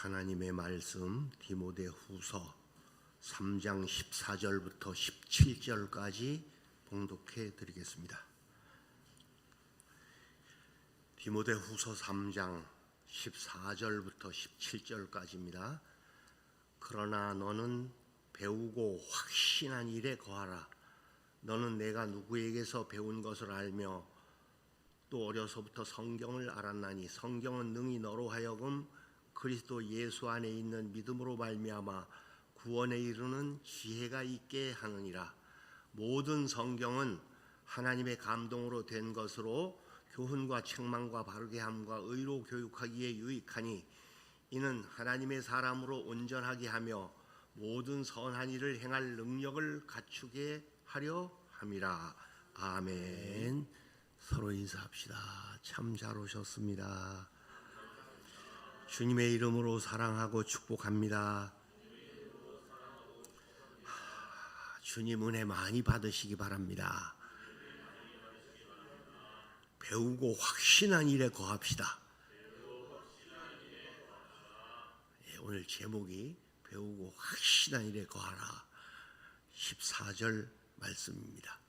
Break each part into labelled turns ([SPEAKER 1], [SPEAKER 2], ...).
[SPEAKER 1] 하나님의 말씀 디모데후서 3장 14절부터 17절까지 봉독해 드리겠습니다. 디모데후서 3장 14절부터 17절까지입니다. 그러나 너는 배우고 확신한 일에 거하라. 너는 내가 누구에게서 배운 것을 알며 또 어려서부터 성경을 알았나니 성경은 능히 너로 하여금 그리스도 예수 안에 있는 믿음으로 말미암아 구원에 이르는 지혜가 있게 하느니라. 모든 성경은 하나님의 감동으로 된 것으로 교훈과 책망과 바르게 함과 의로 교육하기에 유익하니 이는 하나님의 사람으로 온전하게 하며 모든 선한 일을 행할 능력을 갖추게 하려 함이라. 아멘. 서로 인사합시다. 참 잘 오셨습니다. 주님의 이름으로 사랑하고 축복합니다. 주님 은혜 많이 받으시기 바랍니다. 배우고 확신한 일에 거합시다. 오늘 제목이 배우고 확신한 일에 거하라. 14절 말씀입니다.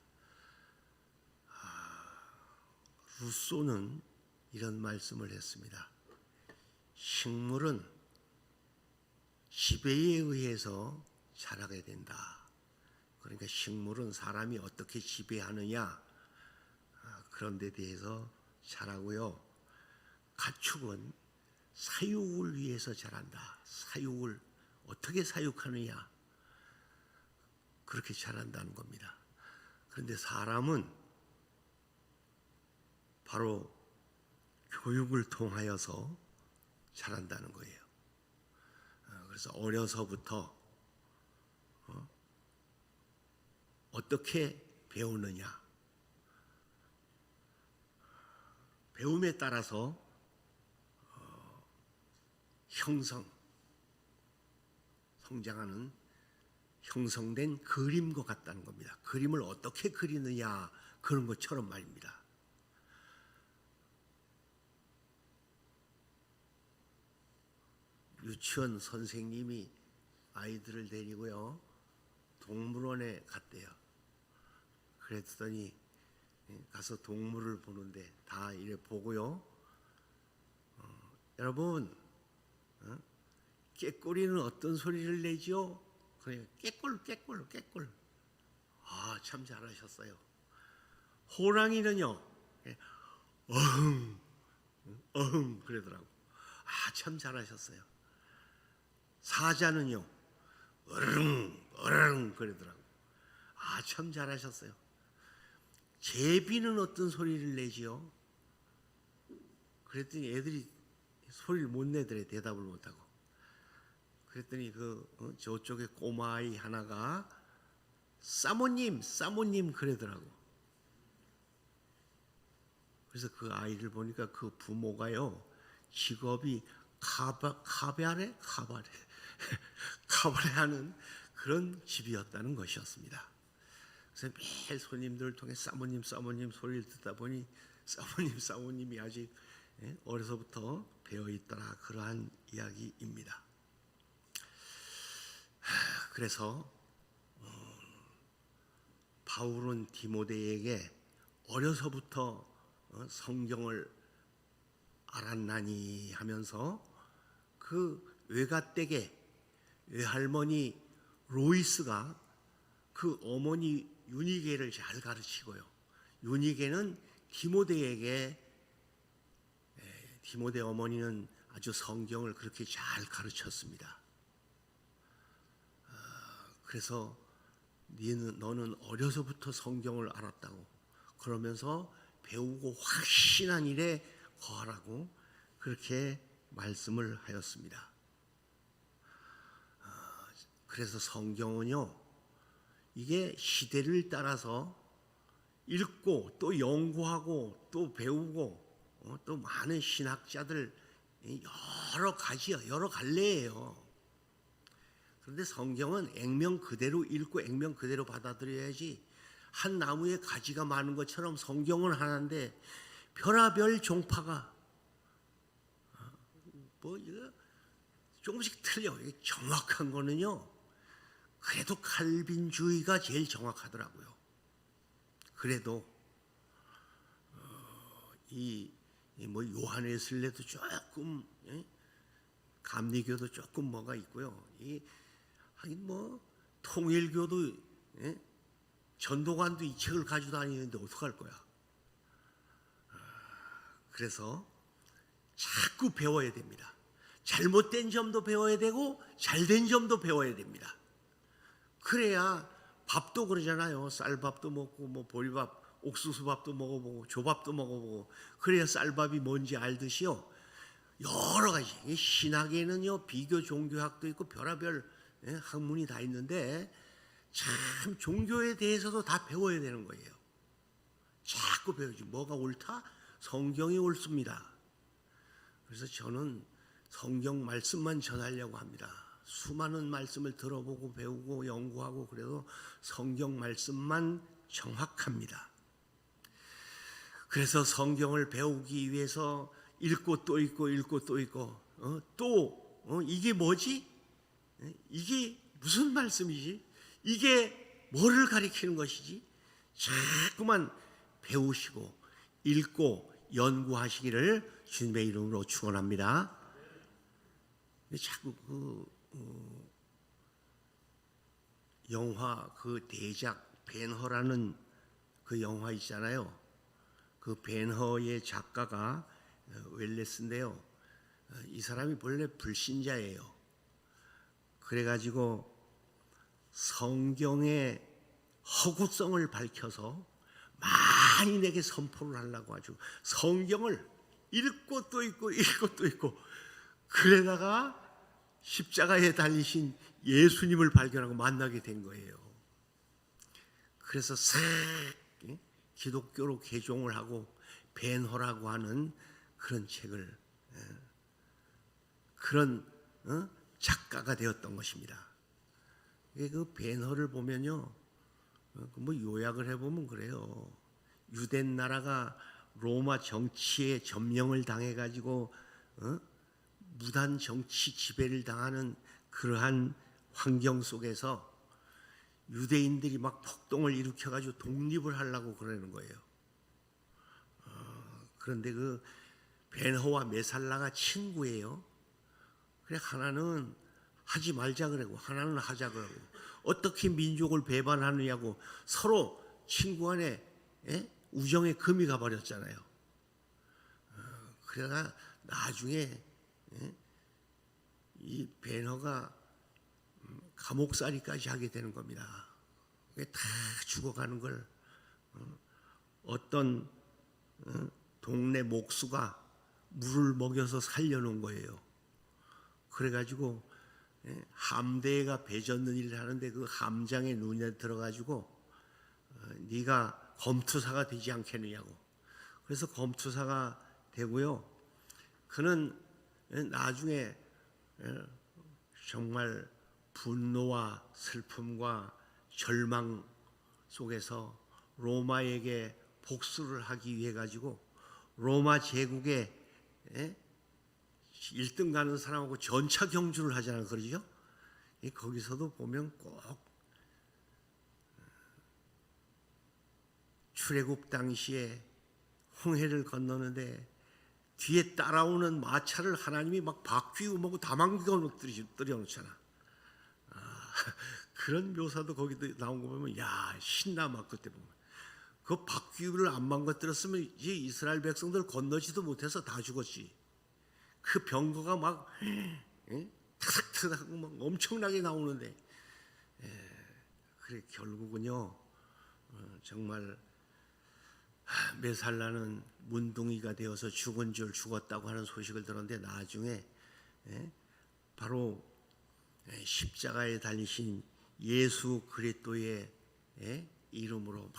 [SPEAKER 1] 루소는 이런 말씀을 했습니다. 식물은 지배에 의해서 자라게 된다. 그러니까 식물은 사람이 어떻게 지배하느냐 그런 데 대해서 자라고요. 가축은 사육을 위해서 자란다. 사육을 어떻게 사육하느냐 그렇게 자란다는 겁니다. 그런데 사람은 바로 교육을 통하여서 자란다는 거예요. 그래서 어려서부터 어떻게 배우느냐, 배움에 따라서 성장하는 형성된 그림과 같다는 겁니다. 그림을 어떻게 그리느냐 그런 것처럼 말입니다. 유치원 선생님이 아이들을 데리고요 동물원에 갔대요. 그랬더니 가서 동물을 보는데 다 이래 보고요. 여러분, 깨꼬리는 어떤 소리를 내지요? 그래요. 깨꼴, 깨꼴, 깨꼴. 아, 참 잘하셨어요. 호랑이는요, 어흥, 어흥 그러더라고. 아, 참 잘하셨어요. 사자는요, 어릉, 어릉 그러더라고. 아, 참 잘하셨어요. 제비는 어떤 소리를 내지요? 그랬더니 애들이 소리를 못 내더래. 대답을 못하고. 그랬더니 저쪽에 꼬마아이 하나가 사모님, 사모님 그러더라고. 그래서 그 아이를 보니까 그 부모가요 직업이 카바레 하는 그런 집이었다는 것이었습니다. 그래서 매일 손님들을 통해 사모님, 사모님 소리를 듣다 보니 사모님이 아직 어려서부터 배어 있더라. 그러한 이야기입니다. 그래서 바울은 디모데에게 어려서부터 성경을 알았나니 하면서 그 외가댁의 외할머니 로이스가 그 어머니 유니게를 잘 가르치고요. 유니게는 디모데 어머니는 아주 성경을 그렇게 잘 가르쳤습니다. 그래서 너는 어려서부터 성경을 알았다고 그러면서 배우고 확신한 일에 거하라고 그렇게 말씀을 하였습니다. 그래서 성경은요 이게 시대를 따라서 읽고 또 연구하고 또 배우고 또 많은 신학자들 여러 갈래예요. 그런데 성경은 액면 그대로 읽고 액면 그대로 받아들여야지 한 나무에 가지가 많은 것처럼 성경은 하나인데 별하별 종파가 조금씩 틀려. 이게 정확한 거는요. 그래도 칼빈주의가 제일 정확하더라고요. 그래도 뭐 요한웨슬레도 조금, 감리교도 조금 뭐가 있고요. 하긴 뭐 통일교도, 전도관도 이 책을 가지고 다니는데 어떡할 거야. 그래서 자꾸 배워야 됩니다. 잘못된 점도 배워야 되고 잘된 점도 배워야 됩니다. 그래야 밥도 그러잖아요. 쌀밥도 먹고 뭐 보리밥, 옥수수밥도 먹어보고 조밥도 먹어보고 그래야 쌀밥이 뭔지 알듯이요. 여러 가지 신학에는요 비교 종교학도 있고 별의별 학문이 다 있는데 참 종교에 대해서도 다 배워야 되는 거예요. 자꾸 배우지. 뭐가 옳다? 성경이 옳습니다. 그래서 저는 성경 말씀만 전하려고 합니다. 수많은 말씀을 들어보고 배우고 연구하고 그래도 성경 말씀만 정확합니다. 그래서 성경을 배우기 위해서 읽고 또 읽고 읽고 또 읽고 이게 뭐지? 이게 무슨 말씀이지? 이게 뭐를 가리키는 것이지? 자꾸만 배우시고 읽고 연구하시기를 주님의 이름으로 축원합니다. 자꾸 영화 대작 벤허라는 그 영화 있잖아요. 그 벤허의 작가가 웰레스인데요. 이 사람이 본래 불신자예요. 그래가지고 성경의 허구성을 밝혀서 많이 내게 선포를 하려고 하죠. 성경을 읽고 또 읽고 읽고 또 읽고 그러다가 십자가에 달리신 예수님을 발견하고 만나게 된 거예요. 그래서 싹 기독교로 개종을 하고 벤허라고 하는 그런 책을 그런 작가가 되었던 것입니다. 그 벤허를 보면요, 뭐 요약을 해보면 그래요. 유대 나라가 로마 정치에 점령을 당해가지고 무단 정치 지배를 당하는 그러한 환경 속에서 유대인들이 막 폭동을 일으켜가지고 독립을 하려고 그러는 거예요. 그런데 그 벤허와 메살라가 친구예요. 그래 하나는 하지 말자 그러고 하나는 하자 그러고 어떻게 민족을 배반하느냐고 서로 친구 간에 우정의 금이 가버렸잖아요. 그러다가 나중에 이 벤허가 감옥살이까지 하게 되는 겁니다. 다 죽어가는 걸 어떤 동네 목수가 물을 먹여서 살려놓은 거예요. 그래가지고 함대가 배젓는 일을 하는데 그 함장의 눈에 들어가지고 네가 검투사가 되지 않겠느냐고. 그래서 검투사가 되고요. 그는 나중에 정말 분노와 슬픔과 절망 속에서 로마에게 복수를 하기 위해 가지고 로마 제국에 1등 가는 사람하고 전차 경주를 하잖아요. 그러죠? 거기서도 보면 꼭 출애굽 당시에 홍해를 건너는데 뒤에 따라오는 마차를 하나님이 막 바퀴고 뭐고 다 망겨뜨려놓잖아. 그런 묘사도 거기도 나온 거 보면 야 신나 막 그때 보면 그 바퀴를 안 망가뜨렸으면 이제 이스라엘 백성들 건너지도 못해서 다 죽었지. 그 병거가 막 타닥타닥하고 막 엄청나게 나오는데 그래 결국은요 정말 메살라는 문둥이가 되어서 죽은 줄 죽었다고 하는 소식을 들었는데 나중에 바로 십자가에 달리신 예수 그리스도의 이름으로 막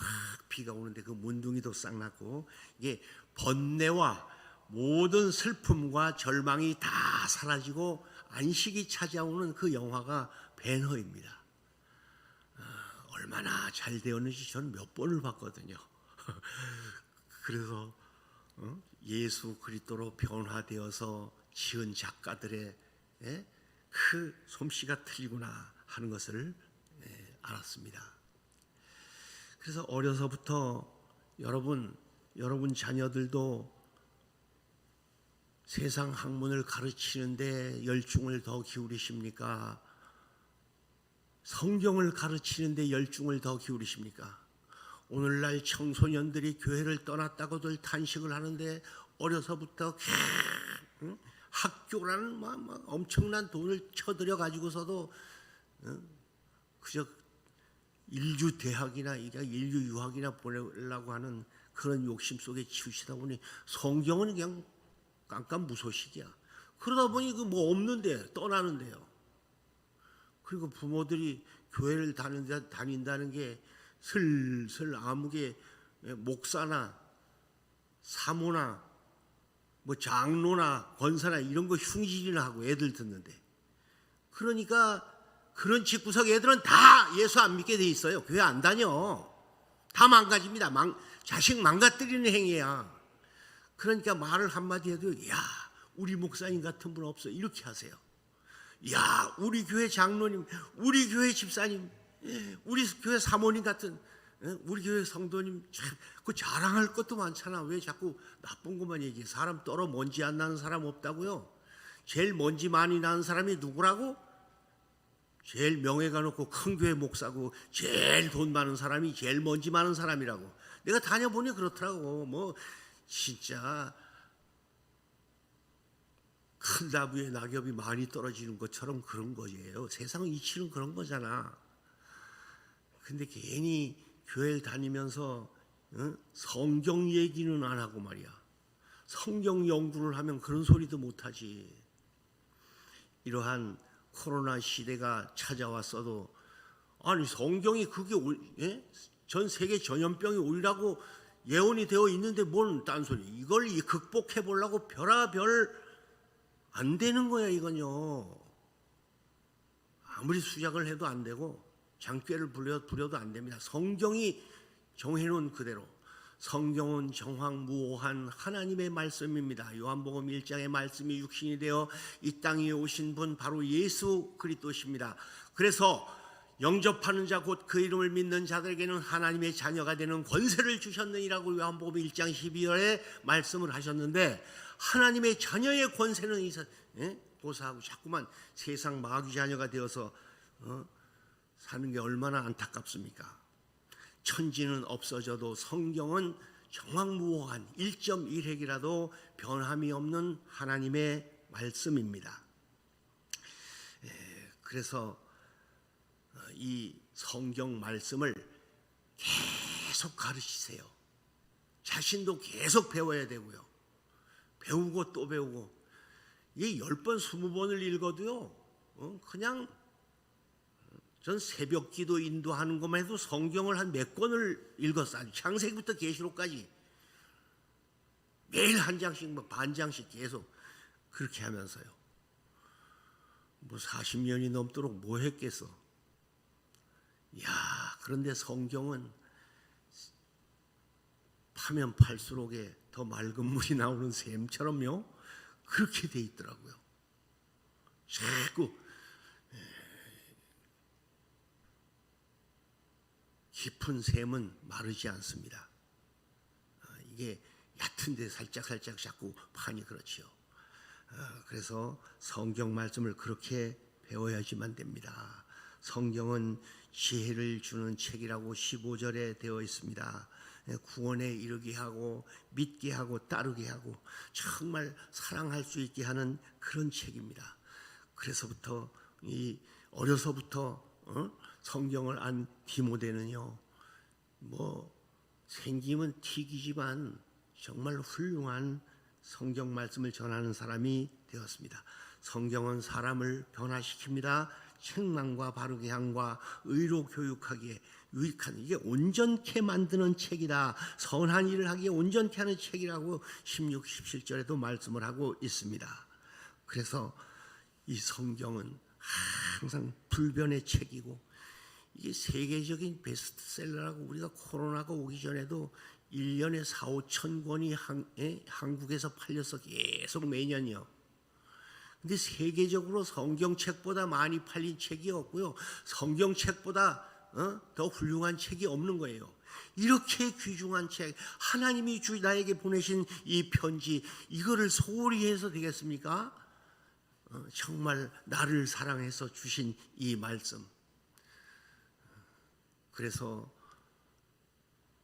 [SPEAKER 1] 비가 오는데 그 문둥이도 싹 났고 이게 번뇌와 모든 슬픔과 절망이 다 사라지고 안식이 찾아오는 그 영화가 벤허입니다. 얼마나 잘 되었는지 저는 몇 번을 봤거든요. 그래서 예수 그리스도로 변화되어서 지은 작가들의 그 솜씨가 틀리구나 하는 것을 알았습니다. 그래서 어려서부터 여러분 자녀들도 세상 학문을 가르치는데 열중을 더 기울이십니까? 성경을 가르치는데 열중을 더 기울이십니까? 오늘날 청소년들이 교회를 떠났다고들 탄식을 하는데 어려서부터 학교라는 엄청난 돈을 쳐들여 가지고서도 그저 인류 대학이나 인류 유학이나 보내려고 하는 그런 욕심 속에 치우치다 보니 성경은 그냥 깜깜무소식이야. 그러다 보니 그 뭐 없는데 떠나는데요. 그리고 부모들이 교회를 다닌다는 게 슬슬 아무개 목사나 사모나 뭐 장로나 권사나 이런 거 흉질이나 하고 애들 듣는데, 그러니까 그런 집구석 애들은 다 예수 안 믿게 돼 있어요. 교회 안 다녀. 다 망가집니다. 자식 망가뜨리는 행위야. 그러니까 말을 한마디 해도 야 우리 목사님 같은 분 없어 이렇게 하세요. 야 우리 교회 장로님, 우리 교회 집사님, 우리 교회 사모님 같은 우리 교회 성도님 참 그 자랑할 것도 많잖아. 왜 자꾸 나쁜 것만 얘기해? 사람 떨어 먼지 안 나는 사람 없다고요. 제일 먼지 많이 나는 사람이 누구라고? 제일 명예가 높고 큰 교회 목사고 제일 돈 많은 사람이 제일 먼지 많은 사람이라고. 내가 다녀보니 그렇더라고. 뭐 진짜 큰 나무에 낙엽이 많이 떨어지는 것처럼 그런 거예요. 세상은 이치는 그런 거잖아. 근데 괜히 교회를 다니면서 성경 얘기는 안 하고 말이야. 성경 연구를 하면 그런 소리도 못하지. 이러한 코로나 시대가 찾아왔어도 아니 성경이 그게 전 세계 전염병이 오리라고 예언이 되어 있는데 뭔 딴소리. 이걸 극복해 보려고 별아별 안 되는 거야. 이건요. 아무리 수작을 해도 안 되고 장꾀를 부려도 안 됩니다. 성경이 정해놓은 그대로. 성경은 정황무오한 하나님의 말씀입니다. 요한복음 1장의 말씀이 육신이 되어 이 땅에 오신 분 바로 예수 그리스도십니다. 그래서 영접하는 자 곧 그 이름을 믿는 자들에게는 하나님의 자녀가 되는 권세를 주셨느니라고 요한복음 1장 12절에 말씀을 하셨는데, 하나님의 자녀의 권세는 고사하고 자꾸만 세상 마귀 자녀가 되어서 사는 게 얼마나 안타깝습니까? 천지는 없어져도 성경은 정황무오한 1.1획이라도 변함이 없는 하나님의 말씀입니다. 그래서 이 성경 말씀을 계속 가르치세요. 자신도 계속 배워야 되고요. 배우고 또 배우고. 이게 10번 20번을 읽어도요 그냥 전 새벽 기도 인도하는 것만 해도 성경을 한 몇 권을 읽었어요. 창세기부터 계시록까지 매일 한 장씩 반 장씩 계속 그렇게 하면서요. 뭐 40년이 넘도록 뭐 했겠어. 야, 그런데 성경은 파면 팔수록에 더 맑은 물이 나오는 샘처럼요 그렇게 돼 있더라고요. 자꾸 깊은 샘은 마르지 않습니다. 이게 얕은데 살짝 자꾸 파니 그렇지요. 그래서 성경 말씀을 그렇게 배워야지만 됩니다. 성경은 지혜를 주는 책이라고 15절에 되어 있습니다. 구원에 이르게 하고 믿게 하고 따르게 하고 정말 사랑할 수 있게 하는 그런 책입니다. 그래서부터 어려서부터 성경을 안 디모데는요 뭐 생김은 튀기지만 정말 훌륭한 성경 말씀을 전하는 사람이 되었습니다. 성경은 사람을 변화시킵니다. 책망과 바르게 함과 의로 교육하기에 유익한, 이게 온전케 만드는 책이다. 선한 일을 하기에 온전케 하는 책이라고 16, 17절에도 말씀을 하고 있습니다. 그래서 이 성경은 항상 불변의 책이고, 이게 세계적인 베스트셀러라고, 우리가 코로나가 오기 전에도 1년에 4, 5천 권이 한국에서 팔려서 계속 매년이요. 근데 세계적으로 성경책보다 많이 팔린 책이 없고요. 성경책보다 더 훌륭한 책이 없는 거예요. 이렇게 귀중한 책, 하나님이 나에게 보내신 이 편지, 이거를 소홀히 해서 되겠습니까? 정말 나를 사랑해서 주신 이 말씀. 그래서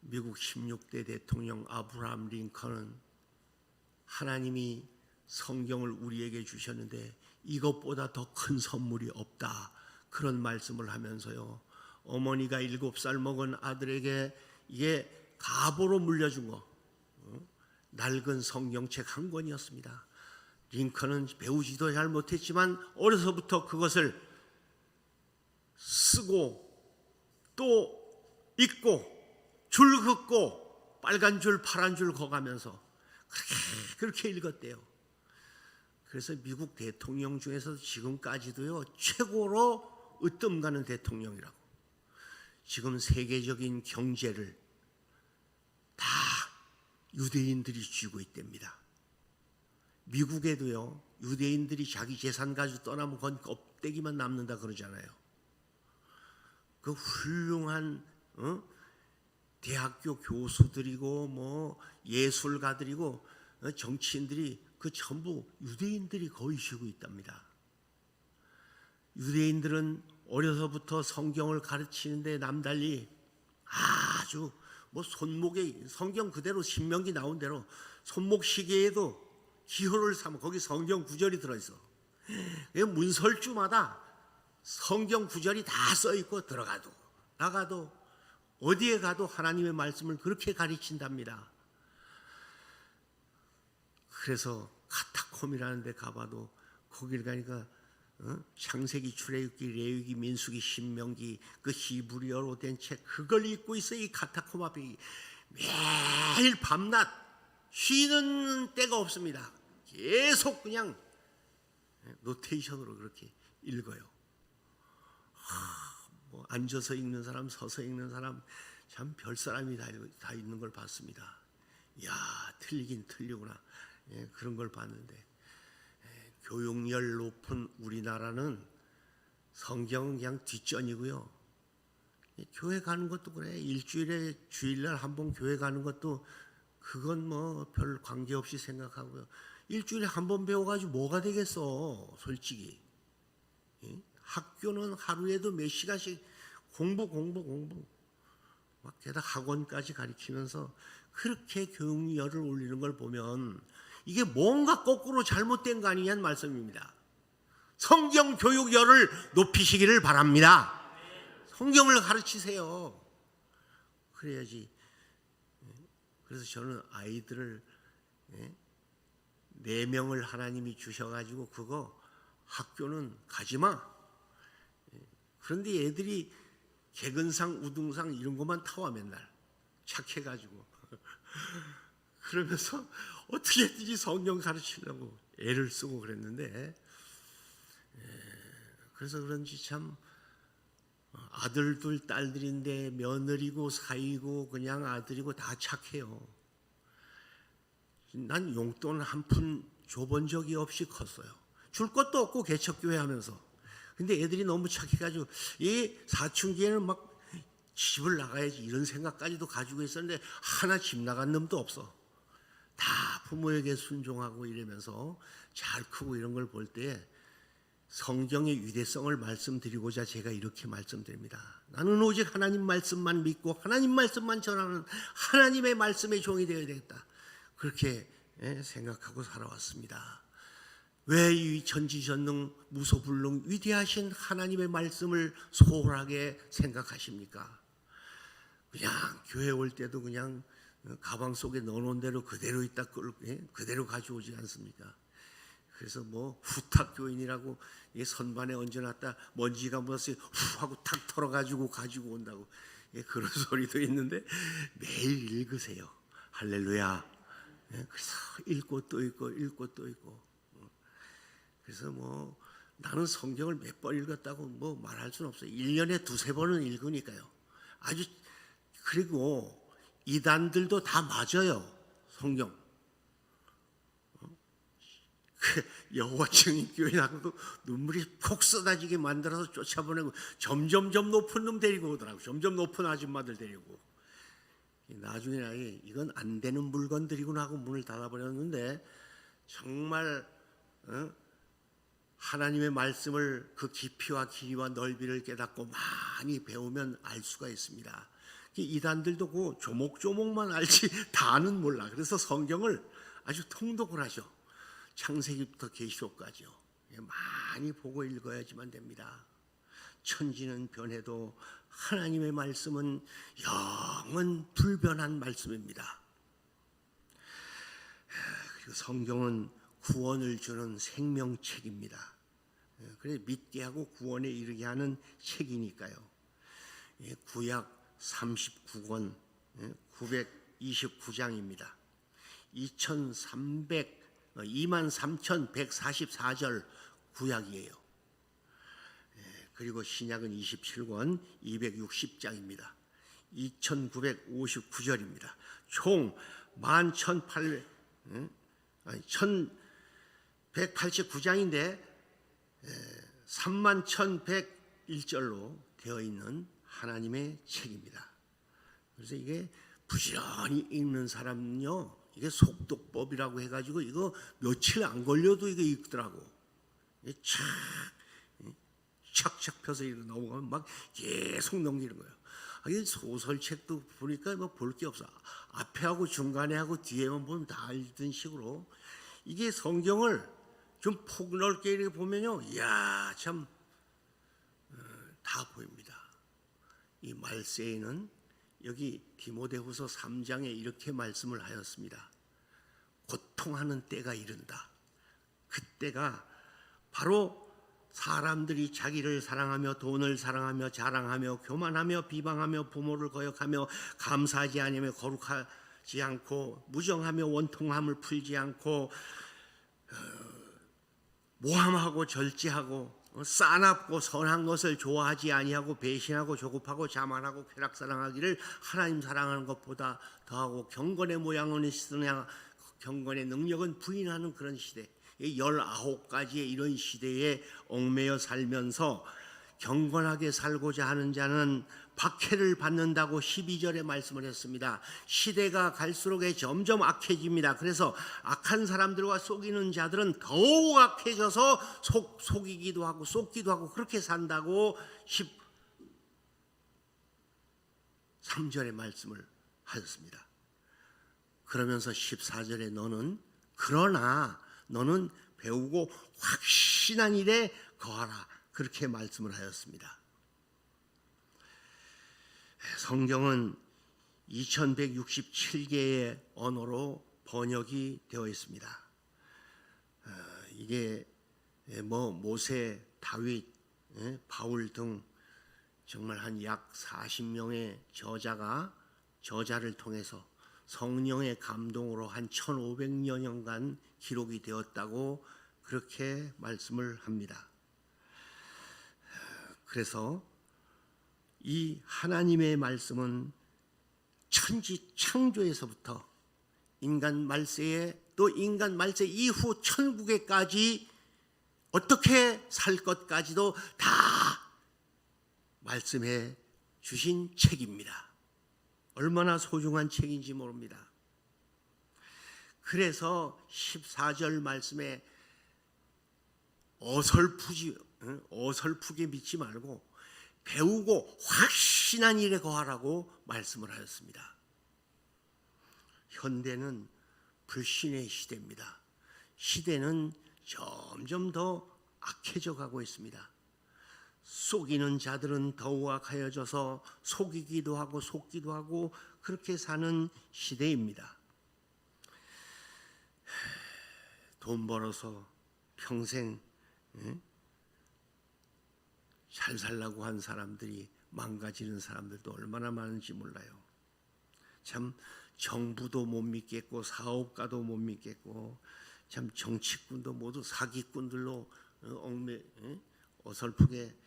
[SPEAKER 1] 미국 16대 대통령 아브라함 링컨은 하나님이 성경을 우리에게 주셨는데 이것보다 더 큰 선물이 없다, 그런 말씀을 하면서요, 어머니가 7살 먹은 아들에게 이게 가보로 물려준 거, 낡은 성경책 한 권이었습니다. 링컨은 배우지도 잘 못했지만 어려서부터 그것을 쓰고 또 읽고 줄 긋고 빨간 줄 파란 줄 거가면서 그렇게 읽었대요. 그래서 미국 대통령 중에서 지금까지도요 최고로 으뜸 가는 대통령이라고. 지금 세계적인 경제를 다 유대인들이 쥐고 있답니다. 미국에도요 유대인들이 자기 재산 가지고 떠나면 건 껍데기만 남는다 그러잖아요. 그 훌륭한 대학교 교수들이고 뭐 예술가들이고 정치인들이 그 전부 유대인들이 거의 쉬고 있답니다. 유대인들은 어려서부터 성경을 가르치는데 남달리 아주 뭐 손목에 성경 그대로 신명기 나온 대로 손목 시계에도 기호를 삼아 거기 성경 구절이 들어있어. 문설주마다 성경 구절이 다 써있고 들어가도 나가도 어디에 가도 하나님의 말씀을 그렇게 가르친답니다. 그래서 카타콤이라는 데 가봐도 거기를 가니까 창세기, 출애굽기, 레위기, 민수기, 신명기 그 히브리어로 된 책 그걸 읽고 있어. 이 카타콤 앞에 매일 밤낮 쉬는 때가 없습니다. 계속 그냥 노테이션으로 그렇게 읽어요. 뭐 앉아서 읽는 사람, 서서 읽는 사람, 참 별 사람이 다 있는 걸 봤습니다. 이야, 틀리긴 틀리구나. 그런 걸 봤는데, 교육열 높은 우리나라는 성경은 그냥 뒷전이고요. 교회 가는 것도 그래. 일주일에 주일날 한 번 교회 가는 것도 그건 뭐 별 관계없이 생각하고요. 일주일에 한 번 배워가지고 뭐가 되겠어, 솔직히. 학교는 하루에도 몇 시간씩 공부 막 게다가 학원까지 가르치면서 그렇게 교육열을 올리는 걸 보면 이게 뭔가 거꾸로 잘못된 거 아니냐는 말씀입니다. 성경 교육열을 높이시기를 바랍니다. 성경을 가르치세요. 그래야지. 그래서 저는 아이들을 4명을 하나님이 주셔가지고 그거 학교는 가지마. 그런데 애들이 개근상 우등상 이런 것만 타와 맨날 착해가지고 그러면서 어떻게든지 성경 가르치려고 애를 쓰고 그랬는데, 그래서 그런지 참 아들들 딸들인데 며느리고 사이고 그냥 아들이고 다 착해요. 난 용돈 한 푼 줘본 적이 없이 컸어요. 줄 것도 없고 개척교회 하면서. 근데 애들이 너무 착해가지고 이 사춘기에는 막 집을 나가야지 이런 생각까지도 가지고 있었는데 하나 집 나간 놈도 없어. 다 부모에게 순종하고 이러면서 잘 크고 이런 걸 볼 때 성경의 위대성을 말씀드리고자 제가 이렇게 말씀드립니다. 나는 오직 하나님 말씀만 믿고 하나님 말씀만 전하는 하나님의 말씀의 종이 되어야 되겠다. 그렇게 생각하고 살아왔습니다. 왜 이 전지전능 무소불능 위대하신 하나님의 말씀을 소홀하게 생각하십니까? 그냥 교회 올 때도 그냥 가방 속에 넣어놓은 대로 그대로 있다 그대로 가져오지 않습니까? 그래서 뭐 후탁교인이라고 선반에 얹어놨다 먼지가 묻었어요 후 하고 탁 털어가지고 가지고 온다고 그런 소리도 있는데 매일 읽으세요. 할렐루야. 그래서 읽고 또 읽고 읽고 또 읽고. 그래서 뭐 나는 성경을 몇 번 읽었다고 뭐 말할 수는 없어요. 1년에 2-3번은 읽으니까요. 아주. 그리고 이단들도 다 맞아요. 성경. 그 여호와 증인 교회 나가고 눈물이 폭 쏟아지게 만들어서 쫓아보내고 점점점 높은 놈 데리고 오더라고. 점점 높은 아줌마들 데리고. 나중에 이건 안 되는 물건들이구나 하고 문을 닫아버렸는데 정말 하나님의 말씀을 그 깊이와 길이와 넓이를 깨닫고 많이 배우면 알 수가 있습니다. 이단들도 그 조목조목만 알지 다는 몰라. 그래서 성경을 아주 통독을 하죠. 창세기부터 계시록까지요. 많이 보고 읽어야지만 됩니다. 천지는 변해도 하나님의 말씀은 영원 불변한 말씀입니다. 그리고 성경은 구원을 주는 생명책입니다. 그래 믿게 하고 구원에 이르게 하는 책이니까요. 구약 39권 929장입니다. 23,144절 구약이에요. 그리고 신약은 27권 260장입니다. 2,959절입니다. 총 11,189장인데 31,101절로 되어 있는 하나님의 책입니다. 그래서 이게 부지런히 읽는 사람은요, 이게 속독법이라고 해가지고 이거 며칠 안 걸려도 이거 읽더라고. 착착 펴서 이렇게 넘어가면 막 계속 넘기는 거예요. 이 소설책도 보니까 뭐 볼 게 없어. 앞에 하고 중간에 하고 뒤에만 보면 다 읽던 식으로 이게 성경을 좀 폭넓게 이렇게 보면요, 이야 참 다 보입니다. 이 말세에는 여기 디모데후서 3장에 이렇게 말씀을 하였습니다. 고통하는 때가 이른다. 그때가 바로 사람들이 자기를 사랑하며 돈을 사랑하며 자랑하며 교만하며 비방하며 부모를 거역하며 감사하지 않으며 거룩하지 않고 무정하며 원통함을 풀지 않고 모함하고 절제하고 싸납고 선한 것을 좋아하지 아니하고 배신하고 조급하고 자만하고 쾌락사랑하기를 하나님 사랑하는 것보다 더하고 경건의 모양은 있으나 경건의 능력은 부인하는 그런 시대, 19가지의 이런 시대에 얽매여 살면서 경건하게 살고자 하는 자는 박해를 받는다고 12절에 말씀을 했습니다. 시대가 갈수록 점점 악해집니다. 그래서 악한 사람들과 속이는 자들은 더욱 악해져서 속이기도 하고 속기도 하고 그렇게 산다고 13절에 말씀을 하셨습니다. 그러면서 14절에 그러나 너는 배우고 확신한 일에 거하라, 그렇게 말씀을 하였습니다. 성경은 2167개의 언어로 번역이 되어 있습니다. 이게 모세, 다윗, 바울 등 정말 한 약 40명의 저자를 통해서 성령의 감동으로 한 1500여 년간 기록이 되었다고 그렇게 말씀을 합니다. 그래서 이 하나님의 말씀은 천지 창조에서부터 인간 말세에 또 인간 말세 이후 천국에까지 어떻게 살 것까지도 다 말씀해 주신 책입니다. 얼마나 소중한 책인지 모릅니다. 그래서 14절 말씀에 어설프게 믿지 말고 배우고 확신한 일에 거하라고 말씀을 하였습니다. 현대는 불신의 시대입니다. 시대는 점점 더 악해져 가고 있습니다. 속이는 자들은 더욱 악하여져서 속이기도 하고 속기도 하고 그렇게 사는 시대입니다. 돈 벌어서 평생 잘 살라고 한 사람들이 망가지는 사람들도 얼마나 많은지 몰라요. 참 정부도 못 믿겠고 사업가도 못 믿겠고 참 정치꾼도 모두 사기꾼들로 어설프게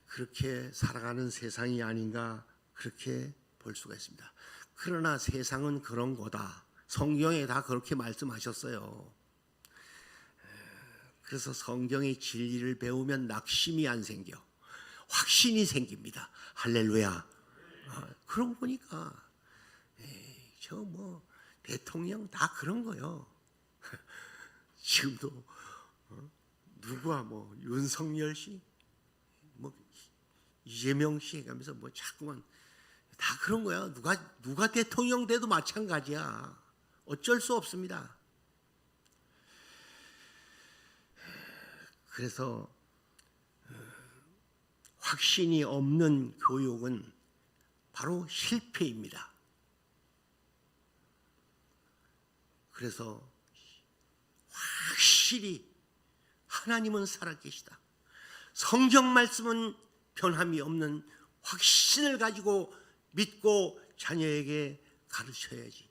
[SPEAKER 1] 그렇게 살아가는 세상이 아닌가 그렇게 볼 수가 있습니다. 그러나 세상은 그런 거다. 성경에 다 그렇게 말씀하셨어요. 그래서 성경의 진리를 배우면 낙심이 안 생겨. 확신이 생깁니다. 할렐루야. 그런 거 보니까 저 뭐 대통령 다 그런 거요. 지금도 누구야 뭐 윤석열 씨, 뭐 이재명 씨 해가면서 뭐 자꾸만 다 그런 거야. 누가 대통령 돼도 마찬가지야. 어쩔 수 없습니다. 그래서 확신이 없는 교육은 바로 실패입니다. 그래서 확실히 하나님은 살아계시다. 성경 말씀은 변함이 없는 확신을 가지고 믿고 자녀에게 가르쳐야지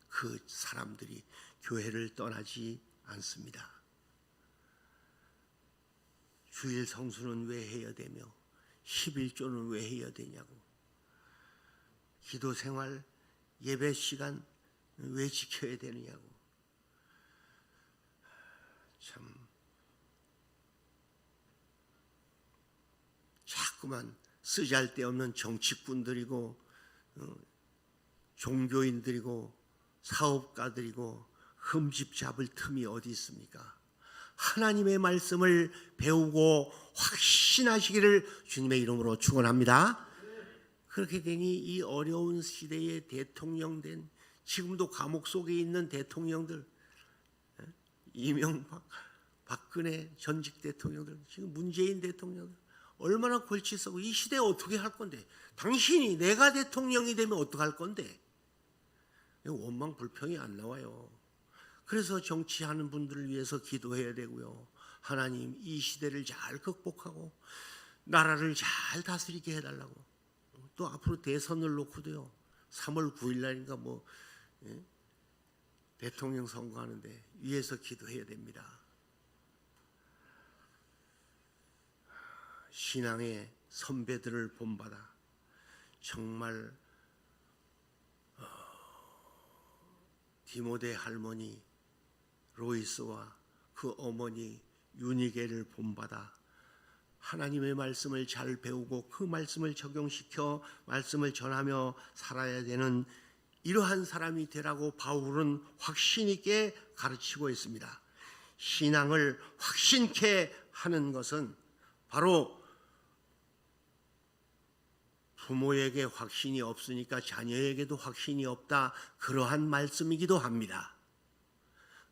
[SPEAKER 1] 그 사람들이 교회를 떠나지 않습니다. 주일 성수는 왜 해야 되며 11조는 왜 해야 되냐고, 기도 생활 예배 시간 왜 지켜야 되느냐고. 참 자꾸만 쓰잘데없는 정치꾼들이고 종교인들이고 사업가들이고 흠집 잡을 틈이 어디 있습니까? 하나님의 말씀을 배우고 확신하시기를 주님의 이름으로 축원합니다. 그렇게 되니 이 어려운 시대에 대통령 된, 지금도 감옥 속에 있는 대통령들, 이명박, 박근혜 전직 대통령들, 지금 문재인 대통령들 얼마나 골치 썩고 이 시대에 어떻게 할 건데, 당신이 내가 대통령이 되면 어떡할 건데. 원망 불평이 안 나와요. 그래서 정치하는 분들을 위해서 기도해야 되고요. 하나님 이 시대를 잘 극복하고 나라를 잘 다스리게 해달라고. 또 앞으로 대선을 놓고도요, 3월 9일 날인가 뭐 대통령 선거하는데 위에서 기도해야 됩니다. 신앙의 선배들을 본받아 정말 디모데 할머니 로이스와 그 어머니 유니게를 본받아 하나님의 말씀을 잘 배우고 그 말씀을 적용시켜 말씀을 전하며 살아야 되는 이러한 사람이 되라고 바울은 확신 있게 가르치고 있습니다. 신앙을 확신케 하는 것은 바로 부모에게 확신이 없으니까 자녀에게도 확신이 없다, 그러한 말씀이기도 합니다.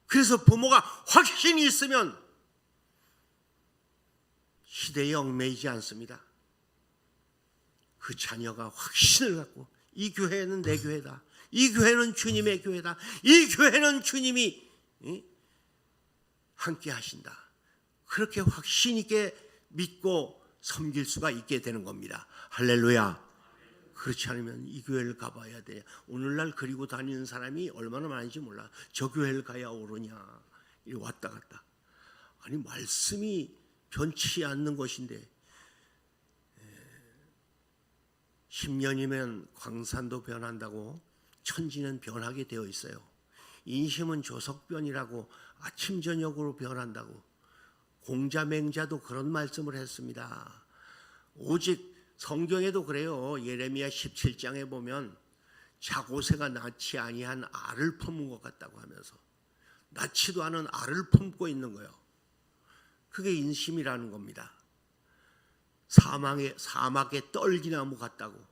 [SPEAKER 1] 그래서 부모가 확신이 있으면 시대에 얽매이지 않습니다. 그 자녀가 확신을 갖고 이 교회는 내 교회다, 이 교회는 주님의 교회다, 이 교회는 주님이 함께 하신다, 그렇게 확신 있게 믿고 섬길 수가 있게 되는 겁니다. 할렐루야. 그렇지 않으면 이 교회를 가봐야 돼. 오늘날 그리고 다니는 사람이 얼마나 많은지 몰라. 저 교회를 가야 오르냐, 왔다 갔다. 아니 말씀이 변치 않는 것인데 10년이면 광산도 변한다고 천지는 변하게 되어 있어요. 인심은 조석변이라고 아침 저녁으로 변한다고. 공자맹자도 그런 말씀을 했습니다. 오직 성경에도 그래요. 예레미야 17장에 보면 자고새가 낳지 아니한 알을 품은 것 같다고 하면서 낳지도 않은 알을 품고 있는 거예요. 그게 인심이라는 겁니다. 사막에 떨기나무 같다고.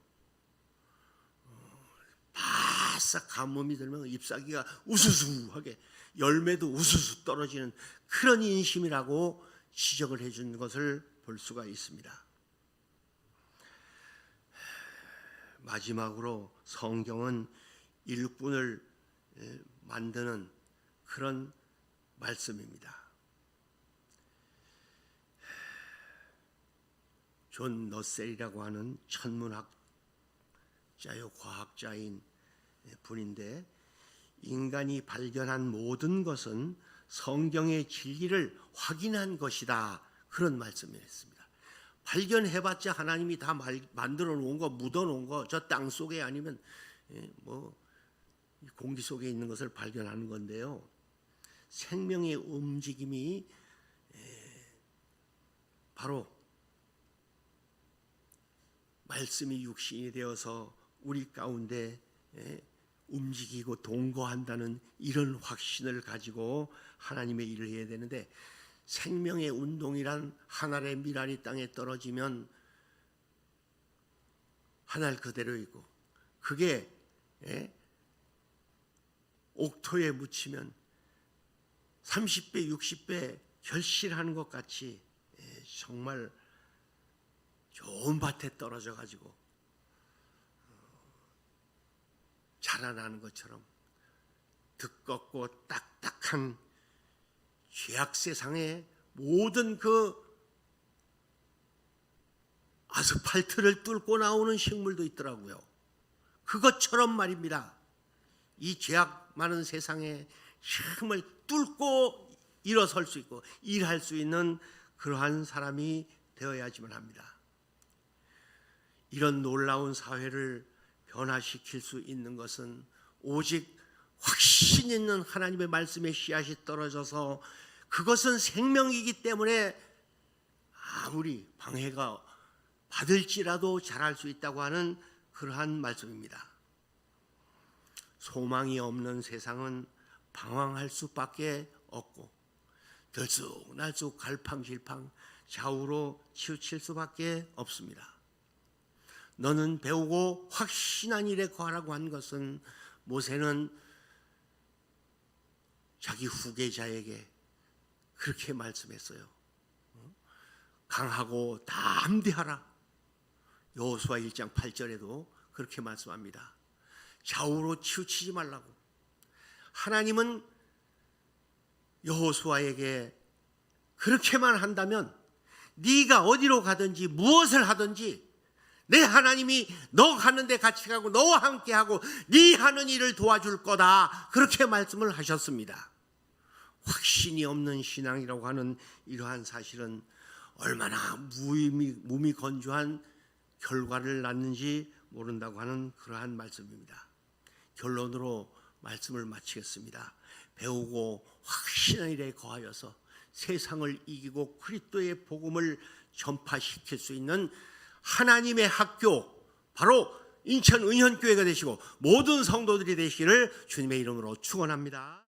[SPEAKER 1] 바싹 가뭄이 들면 잎사귀가 우수수하게, 열매도 우수수 떨어지는 그런 인심이라고 지적을 해준 것을 볼 수가 있습니다. 마지막으로 성경은 일꾼을 만드는 그런 말씀입니다. 존 너셀이라고 하는 천문학자요, 과학자인 분인데, 인간이 발견한 모든 것은 성경의 진리를 확인한 것이다, 그런 말씀을 했습니다. 발견해봤자 하나님이 다 만들어 놓은 거, 묻어 놓은 거, 저 땅 속에 아니면 뭐 공기 속에 있는 것을 발견하는 건데요. 생명의 움직임이 바로 말씀이 육신이 되어서 우리 가운데 움직이고 동거한다는 이런 확신을 가지고 하나님의 일을 해야 되는데, 생명의 운동이란 한 알의 밀알이 땅에 떨어지면 한 알 그대로이고, 그게 옥토에 묻히면 30배 60배 결실하는 것 같이 정말 좋은 밭에 떨어져 가지고 자라나는 것처럼 두껍고 딱딱한 죄악 세상의 모든 그 아스팔트를 뚫고 나오는 식물도 있더라고요. 그것처럼 말입니다. 이 죄악 많은 세상에 힘을 뚫고 일어설 수 있고 일할 수 있는 그러한 사람이 되어야지만 합니다. 이런 놀라운 사회를 변화시킬 수 있는 것은 오직 확신 있는 하나님의 말씀의 씨앗이 떨어져서, 그것은 생명이기 때문에 아무리 방해가 받을지라도 자랄 수 있다고 하는 그러한 말씀입니다. 소망이 없는 세상은 방황할 수밖에 없고 들쑥날쑥 갈팡질팡 좌우로 치우칠 수밖에 없습니다. 너는 배우고 확신한 일에 거하라고 한 것은, 모세는 자기 후계자에게 그렇게 말씀했어요. 강하고 담대하라. 여호수아 1장 8절에도 그렇게 말씀합니다. 좌우로 치우치지 말라고. 하나님은 여호수아에게 그렇게만 한다면 네가 어디로 가든지 무엇을 하든지 내 하나님이 너 가는 데 같이 가고 너와 함께 하고 네 하는 일을 도와줄 거다, 그렇게 말씀을 하셨습니다. 확신이 없는 신앙이라고 하는 이러한 사실은 얼마나 몸이 건조한 결과를 낳는지 모른다고 하는 그러한 말씀입니다. 결론으로 말씀을 마치겠습니다. 배우고 확신한 일에 거하여서 세상을 이기고 그리스도의 복음을 전파시킬 수 있는 하나님의 학교, 바로 인천 은현교회가 되시고 모든 성도들이 되시기를 주님의 이름으로 축원합니다.